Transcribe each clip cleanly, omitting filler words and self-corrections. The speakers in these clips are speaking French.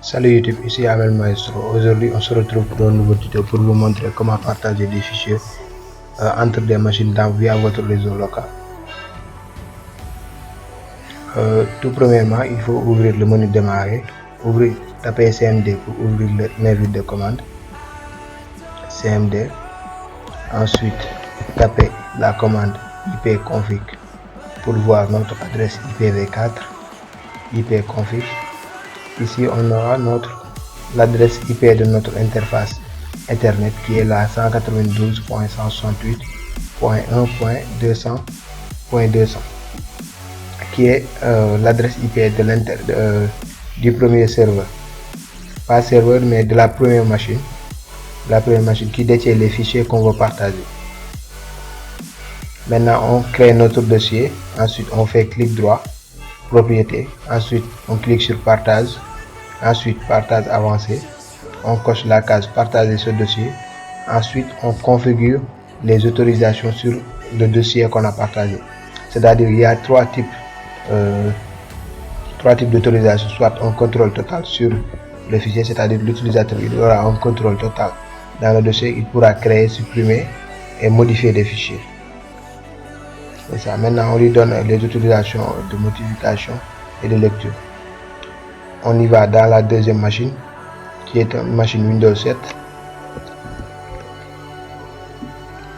Salut YouTube, ici Abel Maestro. Aujourd'hui, on se retrouve pour un nouveau tuto pour vous montrer comment partager des fichiers entre des machines via votre réseau local. Tout premièrement, il faut ouvrir le menu démarrer, taper CMD pour ouvrir l'invite de commande, CMD. Ensuite, taper la commande ipconfig pour voir notre adresse IPv4, ipconfig. Ici, on aura l'adresse IP de notre interface Ethernet qui est la 192.168.1.200.200 qui est l'adresse IP du premier serveur, pas serveur mais de la première machine qui détient les fichiers qu'on veut partager. Maintenant, on crée notre dossier, ensuite on fait clic droit, propriété, ensuite on clique sur partage, ensuite partage avancé, on coche la case partager ce dossier, ensuite on configure les autorisations sur le dossier qu'on a partagé. C'est-à-dire il y a trois types d'autorisation, soit un contrôle total sur le fichier, c'est-à-dire l'utilisateur il aura un contrôle total dans le dossier, il pourra créer, supprimer et modifier des fichiers. C'est ça. Maintenant on lui donne les autorisations de modification et de lecture. On y va dans la deuxième machine qui est une machine Windows 7.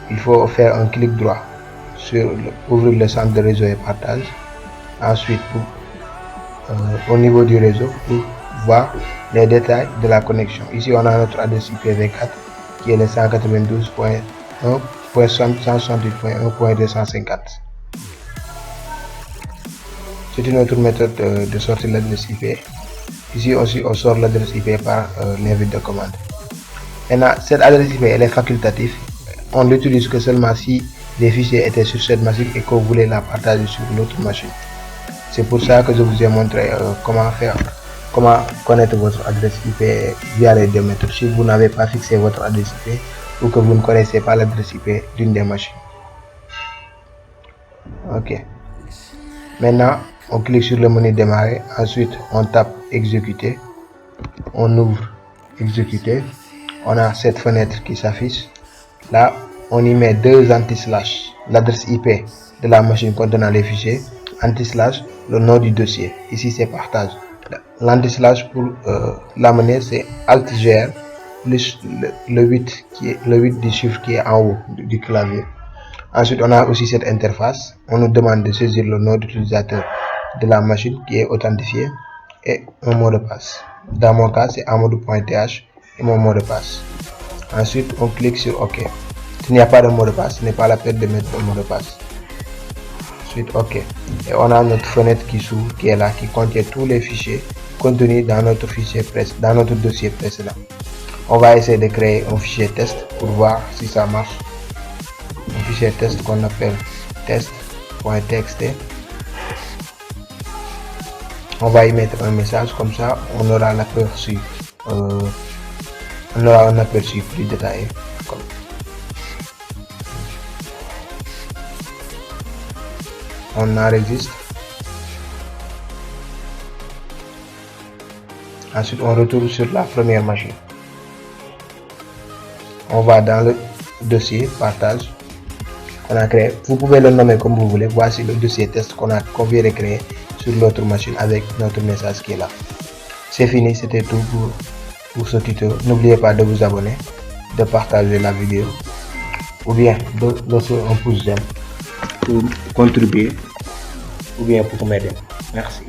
Il faut faire un clic droit sur ouvrir le centre de réseau et partage. Ensuite au niveau du réseau pour voir les détails de la connexion. Ici on a notre adresse IPv4 qui est le 192.168.1.250. C'est une autre méthode de sortir l'adresse IP. Ici aussi on sort l'adresse IP par l'invite de commande. Maintenant cette adresse IP elle est facultative. On l'utilise que seulement si les fichiers étaient sur cette machine et que vous voulez la partager sur l'autre machine. C'est pour ça que je vous ai montré comment connaître votre adresse IP via les deux méthodes. Si vous n'avez pas fixé votre adresse IP ou que vous ne connaissez pas l'adresse IP d'une des machines. Ok. Maintenant, on clique sur le menu démarrer. Ensuite, on tape exécuter. On ouvre exécuter. On a cette fenêtre qui s'affiche. Là, on y met deux anti-slash. L'adresse IP de la machine contenant les fichiers. Anti-slash le nom du dossier. Ici c'est partage. L'anti-slash pour l'amener c'est Alt-GR plus le 8 du chiffre qui est en haut du clavier. Ensuite on a aussi cette interface. On nous demande de saisir le nom d'utilisateur de la machine qui est authentifié et un mot de passe. Dans mon cas c'est amadou.th et mon mot de passe. Ensuite on clique sur OK. S'il n'y a pas de mot de passe, ce n'est pas la peine de mettre un mot de passe. OK, et on a notre fenêtre qui s'ouvre, qui est là, qui contient tous les fichiers contenus dans notre dossier précédent. On va essayer de créer un fichier test pour voir si ça marche. Un fichier test qu'on appelle test.txt. On va y mettre un message, comme ça on aura l'aperçu, un aperçu plus détaillé. On enregistre. Ensuite on retourne sur la première machine. On va dans le dossier partage qu'on a créé. Vous pouvez le nommer comme vous voulez. Voici le dossier test qu'on vient de créer sur l'autre machine avec notre message qui est là. C'est fini, c'était tout pour ce tuto. N'oubliez pas de vous abonner, de partager la vidéo ou bien de laisser un pouce j'aime pour contribuer ou bien pour m'aider. Merci.